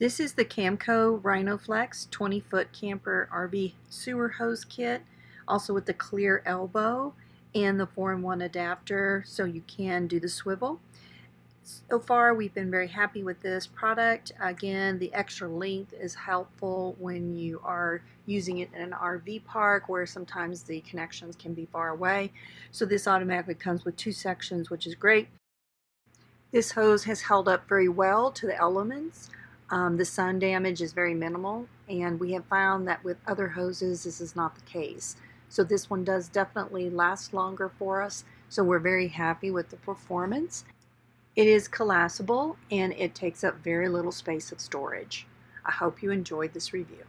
This is the Camco RhinoFLEX 20-foot camper RV sewer hose kit, also with the clear elbow and the 4-in-1 adapter so you can do the swivel. So far we've been very happy with this product. Again, the extra length is helpful when you are using it in an RV park where sometimes the connections can be far away. So this automatically comes with 2 sections, which is great. This hose has held up very well to the elements. The sun damage is very minimal, and we have found that with other hoses this is not the case. So this one does definitely last longer for us, so we're very happy with the performance. It is collapsible and it takes up very little space of storage. I hope you enjoyed this review.